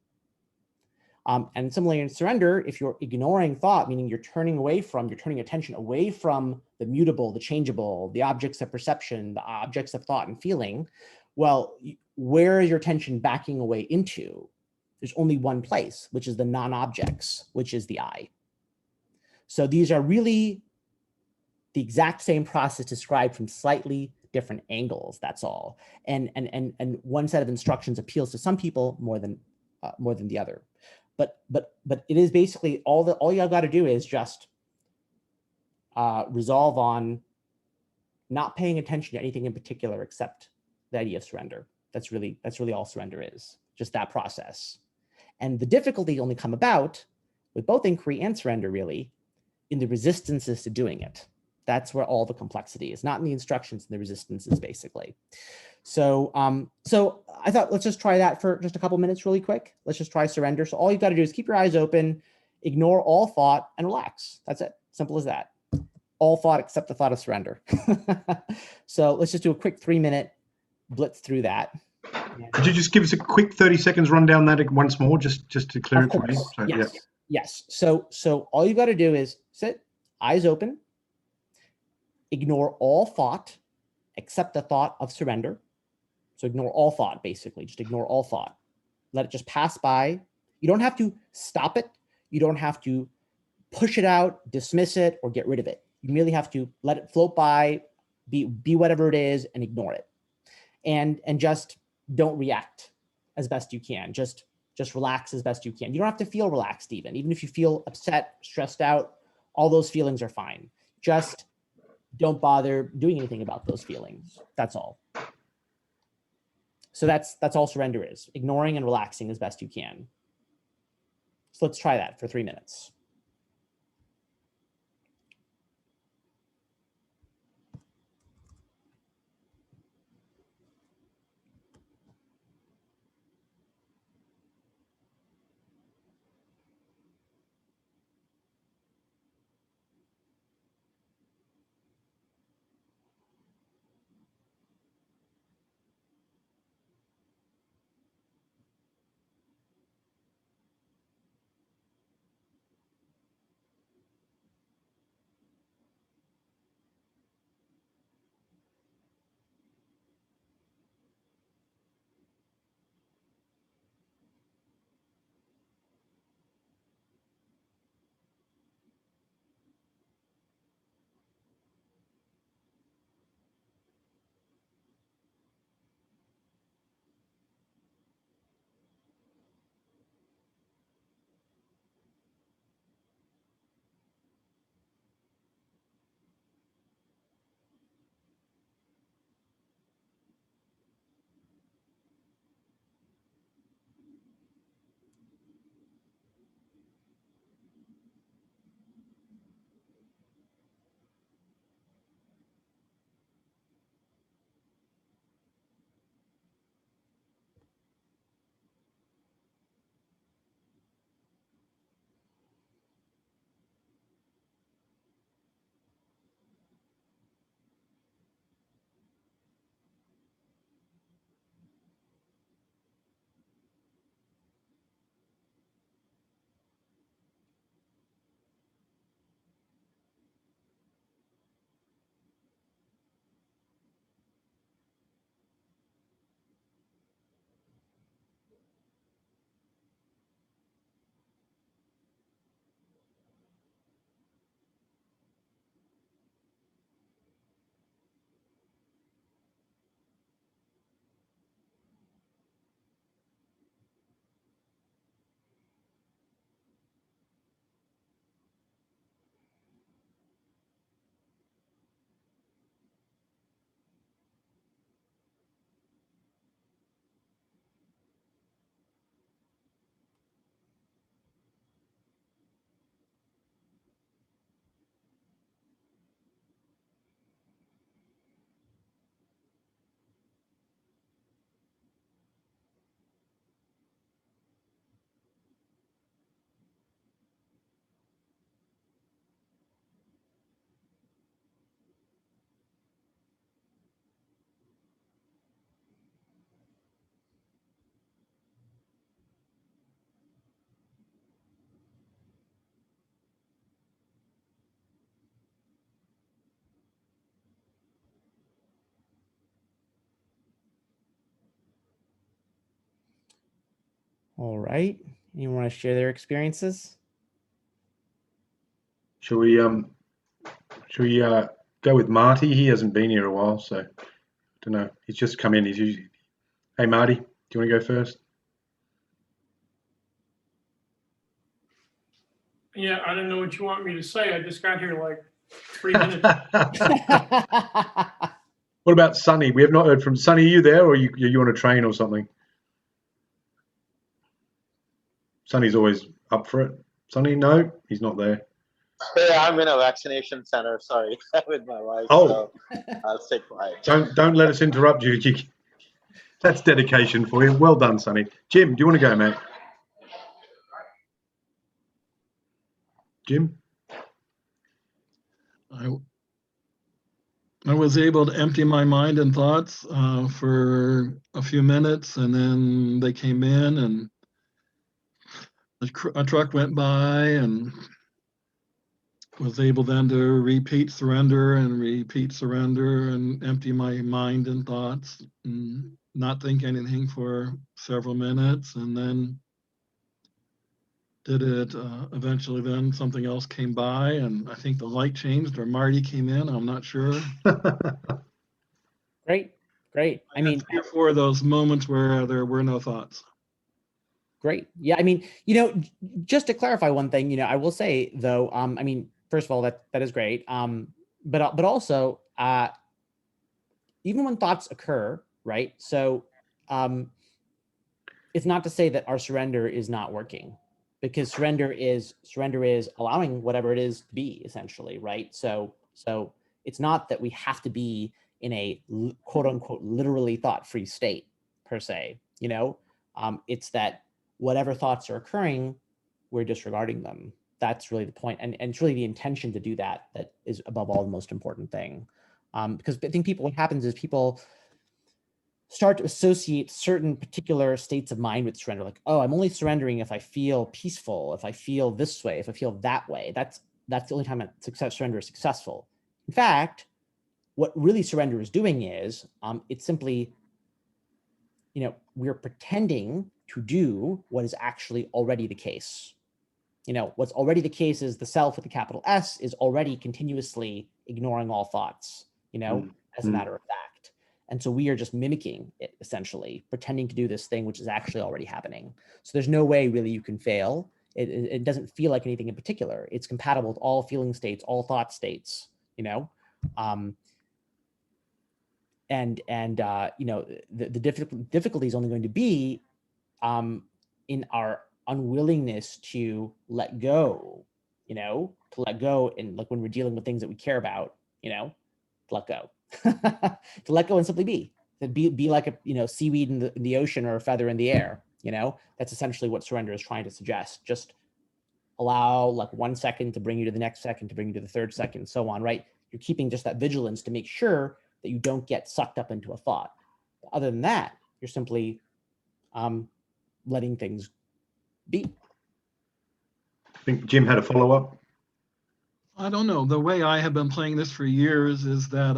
And similarly in surrender, if you're ignoring thought, meaning you're turning attention away from the mutable, the changeable, the objects of perception, the objects of thought and feeling, well, where is your attention backing away into? There's only one place, which is the non-objects, which is the I. So these are really the exact same process described from slightly different angles, that's all. And one set of instructions appeals to some people more than the other. But it is basically all you got to do is just resolve on not paying attention to anything in particular except the idea of surrender. That's really all surrender is, just that process. And the difficulty only come about with both inquiry and surrender really in the resistances to doing it. That's where all the complexity is, not in the instructions and the resistances basically. So I thought let's just try that for just a couple minutes really quick. Let's just try surrender. So all you've got to do is keep your eyes open, ignore all thought and relax. That's it, simple as that. All thought except the thought of surrender. So let's just do a quick 3-minute blitz through that. Could you just give us a quick 30 seconds rundown that once more, just to clear Of it for me? course. So, Yes. yeah. Yes. So all you got to do is sit, eyes open, ignore all thought except the thought of surrender. So ignore all thought, basically. Just ignore all thought. Let it just pass by. You don't have to stop it. You don't have to push it out, dismiss it, or get rid of it. You merely have to let it float by, be whatever it is, and ignore it. And just don't react as best you can. Just relax as best you can. You don't have to feel relaxed even if you feel upset, stressed out, all those feelings are fine. Just don't bother doing anything about those feelings. That's all. So that's all surrender is, ignoring and relaxing as best you can. So let's try that for 3 minutes. All right. Anyone want to share their experiences? Shall we go with Marty? He hasn't been here a while, so I don't know. He's just come in. He's usually. Hey, Marty, do you want to go first? Yeah, I don't know what you want me to say. I just got here like 3 minutes. What about Sonny? We have not heard from Sonny. Are you there, or are you on a train or something? Sonny's always up for it. Sonny, no, he's not there. Yeah, I'm in a vaccination center. Sorry, with my wife. Oh, so I'll stay quiet. Don't let us interrupt you. That's dedication for you. Well done, Sonny. Jim, do you want to go, mate? Jim? I was able to empty my mind and thoughts for a few minutes, and then they came in, and a truck went by, and was able then to repeat surrender and empty my mind and thoughts and not think anything for several minutes, and then did it eventually. Then something else came by, and I think the light changed, or Marty came in, I'm not sure. Great. I mean, 3 or 4 of those moments where there were no thoughts. great. Yeah, I mean, just to clarify one thing, I will say though, I mean, first of all, that is great. But also, even when thoughts occur, right? So, it's not to say that our surrender is not working, because surrender is allowing whatever it is to be, essentially, right? So it's not that we have to be in a quote unquote literally thought-free state per se. It's that whatever thoughts are occurring, we're disregarding them. That's really the point, and it's really the intention to do that is above all the most important thing. Because I think what happens is people start to associate certain particular states of mind with surrender, like, oh, I'm only surrendering if I feel peaceful, if I feel this way, if I feel that way. That's the only time that surrender is successful. In fact, what really surrender is doing is it's simply, we're pretending to do what is actually already the case. What's already the case is the self with a capital S is already continuously ignoring all thoughts, as a matter of fact. And so we are just mimicking it, essentially, pretending to do this thing, which is actually already happening. So there's no way really you can fail. It doesn't feel like anything in particular. It's compatible with all feeling states, all thought states, the difficulty is only going to be in our unwillingness to let go, to let go, and like when we're dealing with things that we care about, to let go. To let go and simply be like a seaweed in the ocean or a feather in the air. That's essentially what surrender is trying to suggest. Just allow like 1 second to bring you to the next second, to bring you to the third second, and so on, right? You're keeping just that vigilance to make sure that you don't get sucked up into a thought. Other than that, you're simply letting things be. I think Jim had a follow-up. I don't know. The way I have been playing this for years is that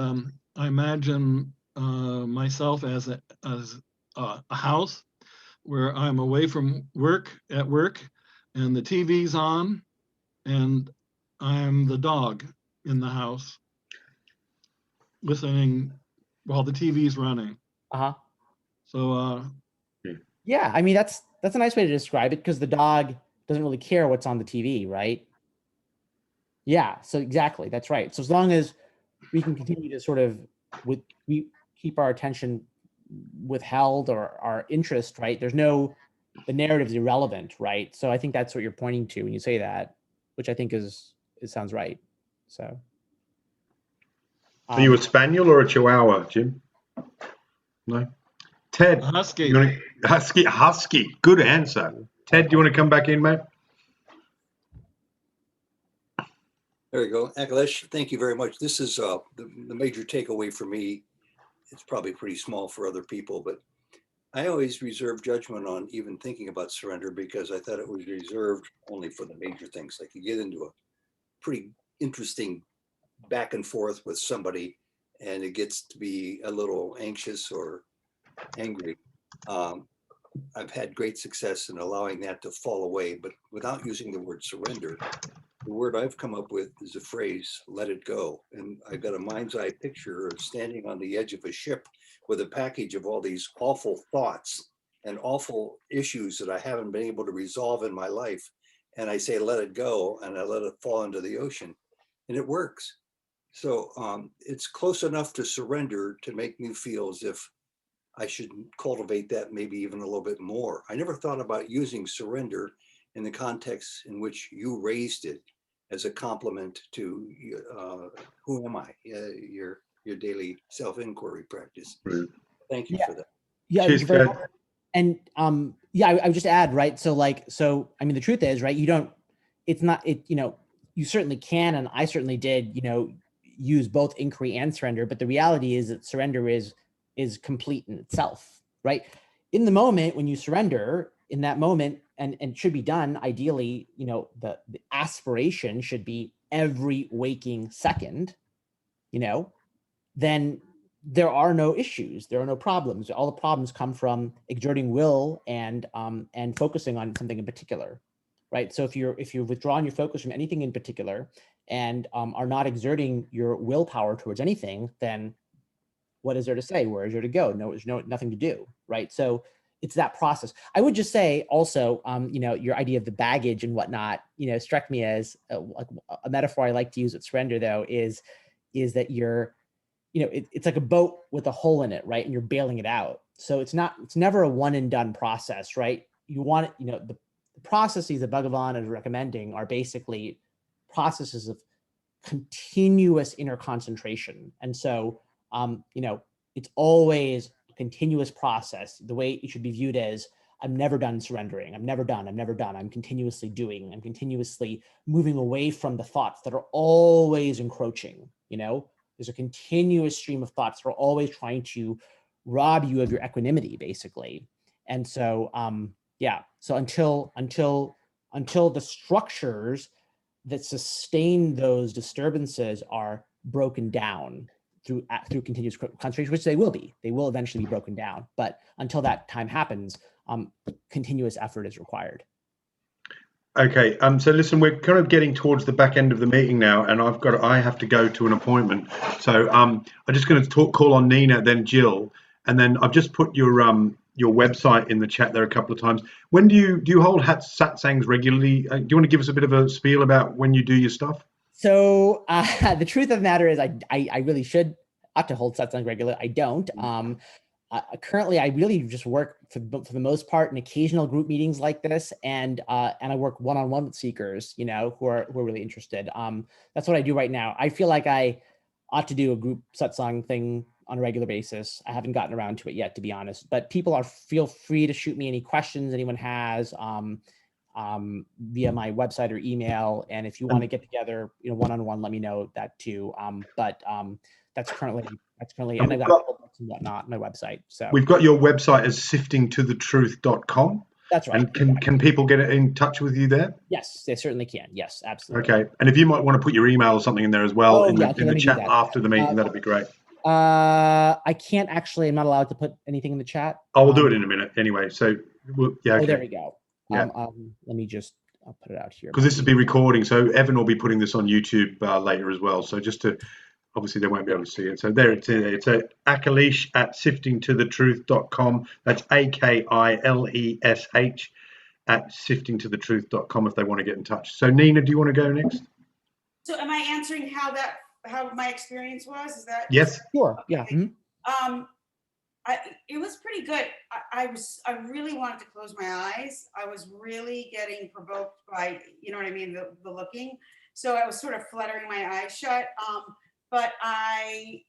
I imagine myself as a house where I'm away from work, and the TV's on, and I'm the dog in the house, listening while the TV's running. So yeah, I mean that's a nice way to describe it, because the dog doesn't really care what's on the TV, right? Yeah, so exactly, that's right. So as long as we can continue to sort of we keep our attention withheld, or our interest, right? The narrative's irrelevant, right? So I think that's what you're pointing to when you say that, which I think it sounds right. So Are you a spaniel or a chihuahua, Jim? No. Ted, husky. Husky. Good answer. Ted, do you want to come back in, mate? There you go. Akilesh, thank you very much. This is the major takeaway for me. It's probably pretty small for other people, but I always reserve judgment on even thinking about surrender, because I thought it was reserved only for the major things. Like you get into a pretty interesting back and forth with somebody and it gets to be a little anxious or angry. I've had great success in allowing that to fall away, but without using the word surrender. The word I've come up with is a phrase, let it go. And I've got a mind's eye picture of standing on the edge of a ship with a package of all these awful thoughts and awful issues that I haven't been able to resolve in my life. And I say, let it go, and I let it fall into the ocean, and it works. So it's close enough to surrender to make me feel as if I should cultivate that maybe even a little bit more. I never thought about using surrender in the context in which you raised it as a compliment to who am I, your daily self-inquiry practice. Thank you for that. Yeah, cheers, very much. And yeah, I would just add, right? So I mean, the truth is, right, you certainly can, and I certainly did, use both inquiry and surrender, but the reality is that surrender is complete in itself, right? In the moment when you surrender, in that moment, and should be done ideally, the aspiration should be every waking second, then there are no issues, there are no problems. All the problems come from exerting will and focusing on something in particular, right? So if you're withdrawing your focus from anything in particular and are not exerting your willpower towards anything, then what is there to say? Where is there to go? No, there's nothing to do, right? So it's that process. I would just say also, your idea of the baggage and whatnot, struck me as a metaphor I like to use at surrender though, is that you're, it's like a boat with a hole in it, right? And you're bailing it out. So it's never a one and done process, right? You want it, the processes that Bhagavan is recommending are basically processes of continuous inner concentration. And so, it's always a continuous process. The way it should be viewed as, I'm never done surrendering. I'm never done. I'm continuously doing. I'm continuously moving away from the thoughts that are always encroaching. There's a continuous stream of thoughts that are always trying to rob you of your equanimity, basically. And so, so until the structures that sustain those disturbances are broken down through continuous concentration, which they will eventually be broken down. But until that time happens, continuous effort is required. Okay, so listen, we're kind of getting towards the back end of the meeting now, and I have to go to an appointment. So I'm just going to call on Nina, then Jill, and then I've just put your website in the chat there a couple of times. When do you hold satsangs regularly? Do you want to give us a bit of a spiel about when you do your stuff? So the truth of the matter is, I really should ought to hold satsangs regularly. I don't. Currently, I really just work for the most part in occasional group meetings like this, and I work one-on-one with seekers, who are really interested. That's what I do right now. I feel like I ought to do a group satsang thing on a regular basis. I haven't gotten around to it yet, to be honest. But people feel free to shoot me any questions anyone has via my website or email. And if you want to get together, one-on-one, let me know that too. But that's currently, and I've got books and whatnot on my website. So we've got your website as siftingtothetruth.com. That's right. And can people get in touch with you there? Yes, they certainly can. Yes, absolutely. Okay. And if you might want to put your email or something in there as well in the chat after the meeting, that'd be great. I can't actually, I'm not allowed to put anything in the chat. We'll do it in a minute anyway. So okay. Oh, there we go. Yeah. Let me just, I'll put it out here. Because this will be recording. So Evan will be putting this on YouTube later as well. So just to, obviously they won't be able to see it. So there it's at Akilesh at siftingtothetruth.com. That's AKILESH at siftingtothetruth.com if they want to get in touch. So Nina, do you want to go next? So am I answering how my experience was? Is that? Yes. Sure. Yeah. Mm-hmm. It was pretty good. I really wanted to close my eyes. I was really getting provoked by, you know what I mean, the looking. So I was sort of fluttering my eyes shut. But I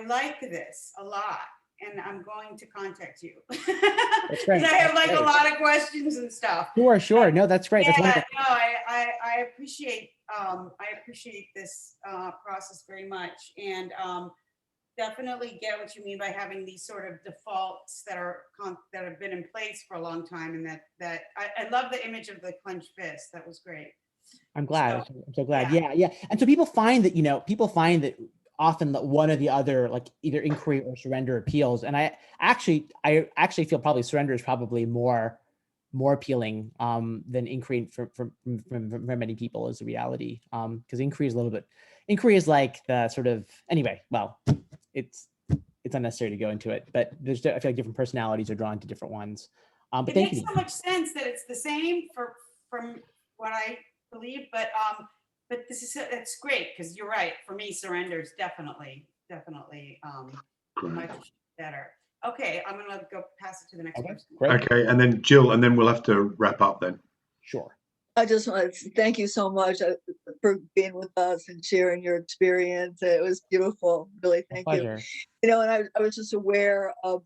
like this a lot, and I'm going to contact you. That's great. I have like a lot of questions and stuff. Sure. No, that's great. Yeah, that's wonderful. no, I appreciate this process very much, and definitely get what you mean by having these sort of defaults that have been in place for a long time, and that I love the image of the clenched fist. That was great. I'm glad. I'm so glad. Yeah. And so people find that often that one or the other, like either inquiry or surrender appeals. And I actually feel probably surrender is probably more appealing than inquiry for many people is the reality. Because inquiry is like the sort of, anyway, well, it's unnecessary to go into it, but I feel like different personalities are drawn to different ones. But it makes so much sense that it's the same from what I believe, but it's great because you're right. For me, surrender is definitely much better. Okay, I'm gonna go pass it to the next person. Great. Okay, and then Jill, and then we'll have to wrap up then. Sure. I just want to thank you so much for being with us and sharing your experience. It was beautiful. Really, thank you. And I was just aware of,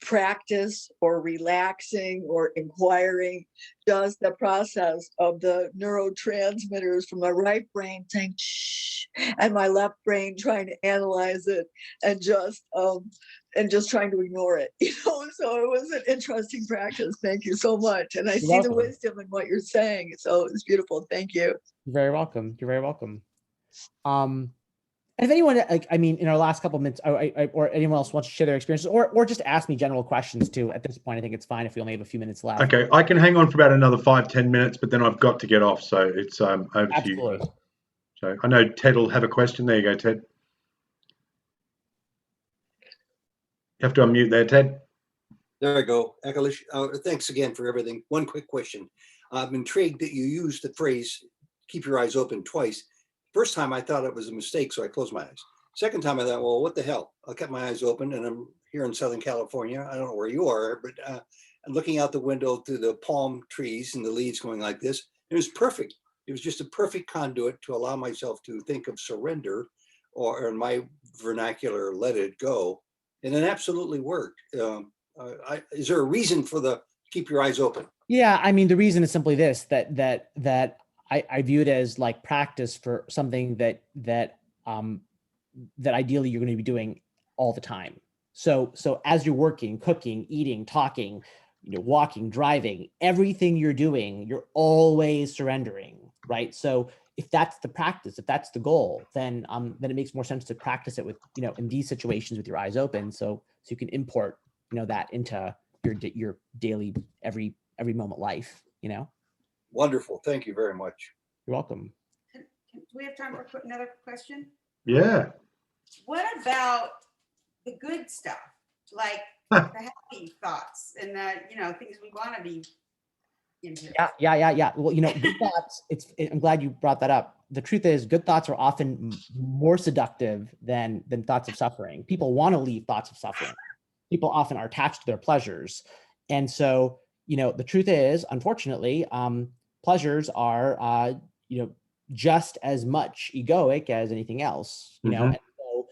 practice or relaxing or inquiring, just the process of the neurotransmitters from my right brain saying shh, and my left brain trying to analyze it and just trying to ignore it, so it was an interesting practice. Thank you so much. And I see the wisdom in what you're saying, so it's beautiful. Thank you. You're very welcome. You're very welcome. And if anyone, in our last couple of minutes, or anyone else wants to share their experiences, or just ask me general questions too. At this point, I think it's fine if we only have a few minutes left. Okay, I can hang on for about another 5-10 minutes, but then I've got to get off. So it's over to you. So I know Ted will have a question. There you go, Ted. You have to unmute there, Ted. There I go. Akilesh, thanks again for everything. One quick question. I'm intrigued that you used the phrase, keep your eyes open twice. First time I thought it was a mistake, so I closed my eyes. Second time I thought, well, what the hell? I kept my eyes open, and I'm here in Southern California. I don't know where you are, but I'm looking out the window to the palm trees and the leaves going like this. It was perfect. It was just a perfect conduit to allow myself to think of surrender, or in my vernacular, let it go. And it absolutely worked. Is there a reason for the keep your eyes open? Yeah, the reason is simply this: that I view it as like practice for something that ideally you're going to be doing all the time. So as you're working, cooking, eating, talking, walking, driving, everything you're doing, you're always surrendering, right? So if that's the practice, if that's the goal, then it makes more sense to practice it with, in these situations with your eyes open, so you can import, that into your daily, every moment life, Wonderful. Thank you very much. You're welcome. Do we have time for another question? Yeah. What about the good stuff, like the happy thoughts and the things we want to be into? Yeah. Well, good thoughts. I'm glad you brought that up. The truth is, good thoughts are often more seductive than thoughts of suffering. People want to leave thoughts of suffering. People often are attached to their pleasures, and so the truth is, unfortunately, pleasures are just as much egoic as anything else. And so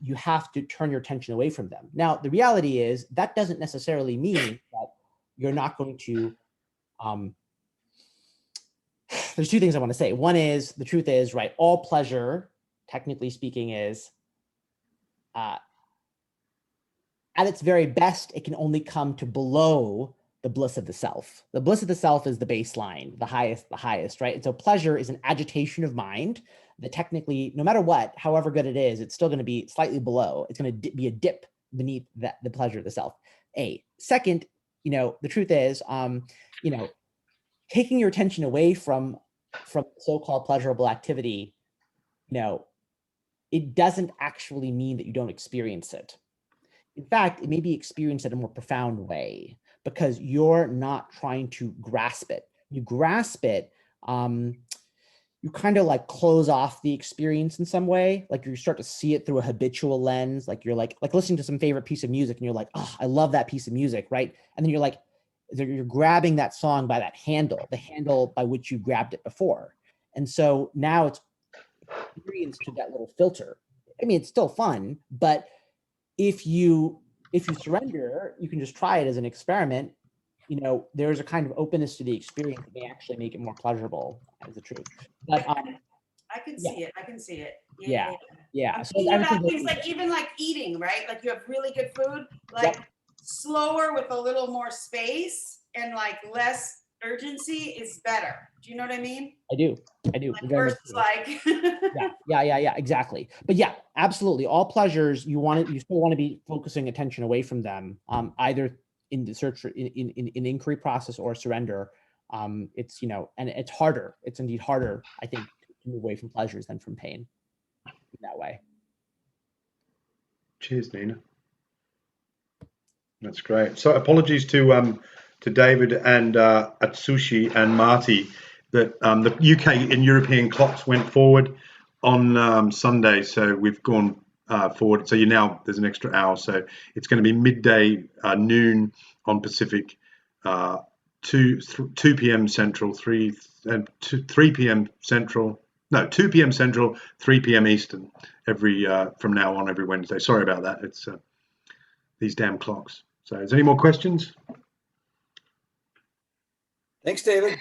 you have to turn your attention away from them. Now, the reality is that doesn't necessarily mean that you're not going to. There's two things I want to say. One is, the truth is, right, all pleasure, technically speaking, is at its very best, it can only come to below the bliss of the self. The bliss of the self is the baseline, the highest, right? And so pleasure is an agitation of mind that technically, no matter what, however good it is, it's still going to be slightly below. It's going to be a dip beneath the pleasure of the self. Second, the truth is, taking your attention away from so-called pleasurable activity, it doesn't actually mean that you don't experience it. In fact, it may be experienced in a more profound way because you're not trying to grasp it. You grasp it, you kind of like close off the experience in some way. Like you start to see it through a habitual lens. Like you're like listening to some favorite piece of music and you're like, oh, I love that piece of music, right? And then you're grabbing that song by that handle, the handle by which you grabbed it before. And so now it's experienced to that little filter. It's still fun, but if you surrender, you can just try it as an experiment. There's a kind of openness to the experience that may actually make it more pleasurable, as the truth. But I can see it. I can see it. Yeah. I'm So thinking about things like even like eating, right? Like you have really good food, like slower with a little more space and like less urgency is better. Do you know what I mean? I do. Like versus like yeah, exactly. But yeah, absolutely. All pleasures, you still want to be focusing attention away from them, either in the search for in inquiry process or surrender. It's and it's harder. It's indeed harder, I think, to move away from pleasures than from pain in that way. Cheers, Nina. That's great. So apologies to David and Atsushi and Marty that the UK and European clocks went forward on Sunday, so we've gone forward. So there's an extra hour, so it's going to be midday, noon on Pacific, 2 p.m. Central, 3 p.m. Central. No, 2 p.m. Central, 3 p.m. Eastern. From now on every Wednesday. Sorry about that. It's these damn clocks. So is there any more questions? Thanks, David.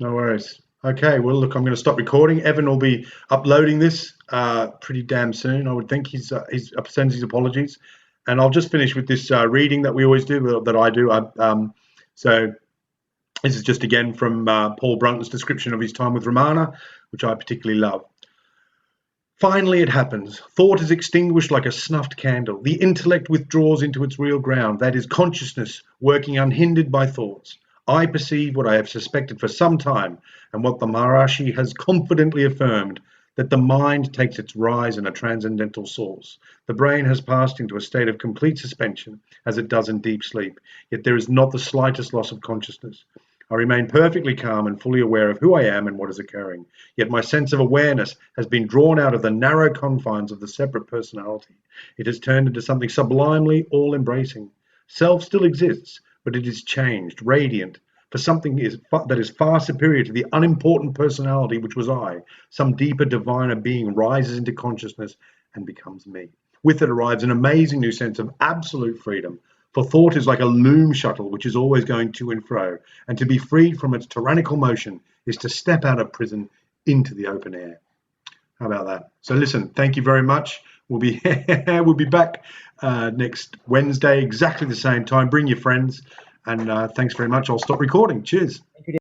No worries. Okay, well, look, I'm going to stop recording. Evan will be uploading this pretty damn soon. I would think he's sends his apologies. And I'll just finish with this reading that we always do, that I do. So this is just again from Paul Brunton's description of his time with Ramana, which I particularly love. Finally, it happens. Thought is extinguished like a snuffed candle. The intellect withdraws into its real ground, that is consciousness, working unhindered by thoughts. I perceive what I have suspected for some time, and what the Maharishi has confidently affirmed, that the mind takes its rise in a transcendental source. The brain has passed into a state of complete suspension, as it does in deep sleep, yet there is not the slightest loss of consciousness. I remain perfectly calm and fully aware of who I am and what is occurring, yet my sense of awareness has been drawn out of the narrow confines of the separate personality. It has turned into something sublimely all-embracing. Self still exists, but it is changed, radiant, for something that is far superior to the unimportant personality which was I. Some deeper, diviner being rises into consciousness and becomes me. With it arrives an amazing new sense of absolute freedom, for thought is like a loom shuttle which is always going to and fro, and to be freed from its tyrannical motion is to step out of prison into the open air. How about that? So listen, thank you very much. We'll be back next Wednesday, exactly the same time. Bring your friends, and thanks very much. I'll stop recording. Cheers.